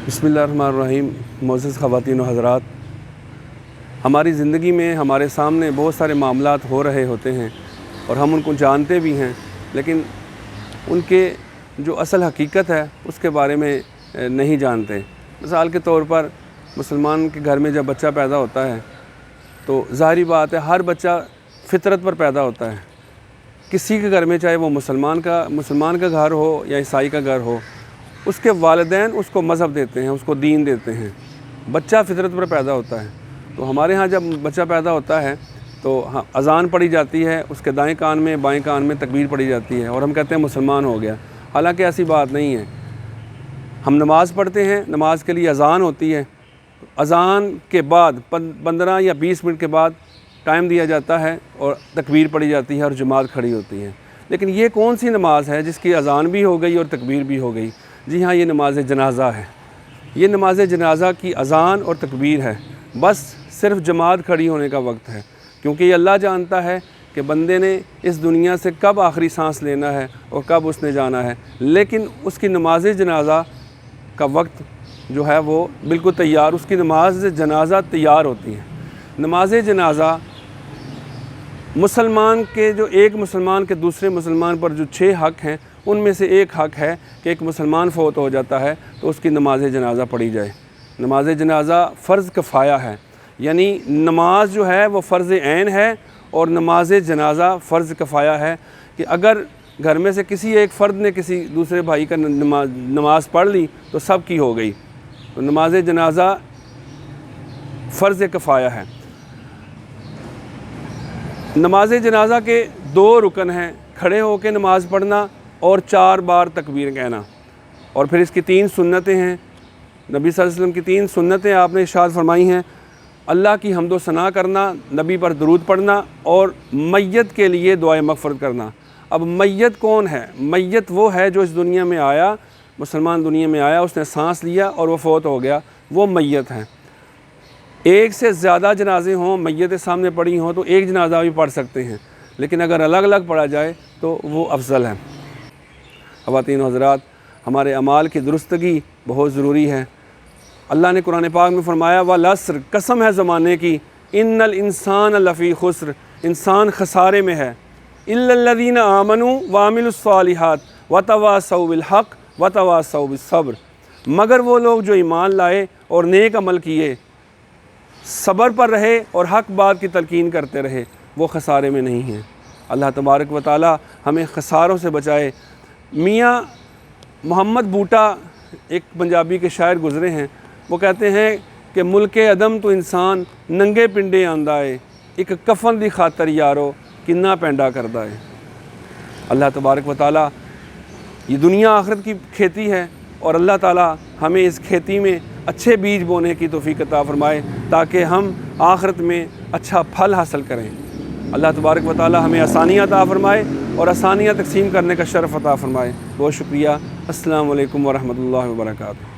बिस्मिल्लाहिर्रहमानिर्रहीम। मोअज़्ज़ज़ ख़वातीन व हज़रात, हमारी ज़िंदगी में हमारे सामने बहुत सारे मामलात हो रहे होते हैं और हम उनको जानते भी हैं, लेकिन उनके जो असल हकीकत है उसके बारे में नहीं जानते। मिसाल के तौर पर मुसलमान के घर में जब बच्चा पैदा होता है तो ज़ाहिरी बात है हर बच्चा फ़ितरत पर पैदा होता है। किसी के घर में, चाहे वो मुसलमान का घर हो या ईसाई का घर हो, उसके वालिदैन उसको मज़हब देते हैं, उसको दीन देते हैं। बच्चा फ़ितरत पर पैदा होता है। तो हमारे यहाँ जब बच्चा पैदा होता है तो अज़ान पढ़ी जाती है, उसके दाएं कान में बाएं कान में तकबीर पढ़ी जाती है और हम कहते हैं मुसलमान हो गया। हालांकि ऐसी बात नहीं है। हम नमाज़ पढ़ते हैं, नमाज के लिए अज़ान होती है, अज़ान के बाद 15 या 20 मिनट के बाद टाइम दिया जाता है और तकबीर पढ़ी जाती है और जमात खड़ी होती है। लेकिन ये कौन सी नमाज़ है जिसकी अज़ान भी हो गई और तकबीर भी हो गई? जी हाँ, ये नमाज़ जनाज़ा है। ये नमाज़ जनाज़ा की अज़ान और तकबीर है, बस सिर्फ़ जमात खड़ी होने का वक्त है, क्योंकि ये अल्लाह जानता है कि बंदे ने इस दुनिया से कब आखिरी सांस लेना है और कब उसने जाना है। लेकिन उसकी नमाज़ जनाज़ा का वक्त जो है वो बिल्कुल तैयार, उसकी नमाज जनाज़ा तैयार होती है। नमाज जनाज़ा मुसलमान के, जो एक मुसलमान के दूसरे मुसलमान पर जो 6 हक़ हैं उनमें से एक हक़ है कि एक मुसलमान फ़ौत हो जाता है तो उसकी नमाज जनाज़ा पढ़ी जाए। नमाज जनाज़ा फ़र्ज़ किफ़ाया है, यानी नमाज जो है वो फ़र्ज़ ऐन है और नमाज जनाज़ा फ़र्ज़ किफ़ाया है कि अगर घर में से किसी एक फ़र्द ने किसी दूसरे भाई का नमाज़ पढ़ ली तो सब की हो गई। तो नमाज जनाज़ा फ़र्ज़ किफ़ाया है। नमाज जनाज़ा के 2 रुकन हैं, खड़े होकर नमाज़ पढ़ना और 4 बार तकबीर कहना, और फिर इसकी 3 सुन्नतें हैं। नबी सल्लल्लाहु अलैहि वसल्लम की 3 सुन्नतें आपने इरशाद फरमाई हैं। अल्लाह की हम्द व सना करना, नबी पर दरूद पढ़ना और मैयत के लिए दुआए मग़फ़िरत करना। अब मैयत कौन है? मैयत वो है जो इस दुनिया में आया, मुसलमान दुनिया में आया, उसने सांस लिया और वो फ़ौत हो गया, वो मैयत है। एक से ज़्यादा जनाजे हों, मैयत सामने पड़ी हों तो एक जनाजा भी पढ़ सकते हैं, लेकिन अगर अलग अलग पढ़ा जाए तो वो अफजल है। ख़वातीन हज़रात, हमारे अमाल की दुरुस्तगी बहुत ज़रूरी है। अल्लाह ने कुरान पाक में फ़रमाया, वल अस्र, कसम है ज़माने की, इन्नल इंसान लफ़ी खुस्र, इंसान खसारे में है, इल्लल्लज़ीना आमनू व अमिलुस्सालिहात व तवासौ बिल हक़ व तवासौ बिस सब्र, मगर वो लोग जो ईमान लाए और नेक अमल किए, सब्र पर रहे और हक़ बात की तलकीन करते रहे, वो खसारे में नहीं हैं। अल्लाह तबारक व तआला हमें खसारों से बचाए। मियाँ मोहम्मद बूटा एक पंजाबी के शायर गुज़रे हैं, वो कहते हैं कि मुल्के अदम तो इंसान नंगे पिंडे आंदा है, एक कफन दी खातर यारो किन्ना पैंडा करदा है। अल्लाह तबारक व तआला, ये दुनिया आखिरत की खेती है और अल्लाह ताला हमें इस खेती में अच्छे बीज बोने की तौफीक अता फरमाए ताकि हम आखिरत में अच्छा फल हासिल करें। अल्लाह तबारक व तआला हमें आसानियाँ अता फरमाए और आसानियाँ तक़सीम करने का शरफ़ अता फरमाए। बहुत शुक्रिया। अस्सलामु अलैकुम व रहमतुल्लाहि व बरकातुहू।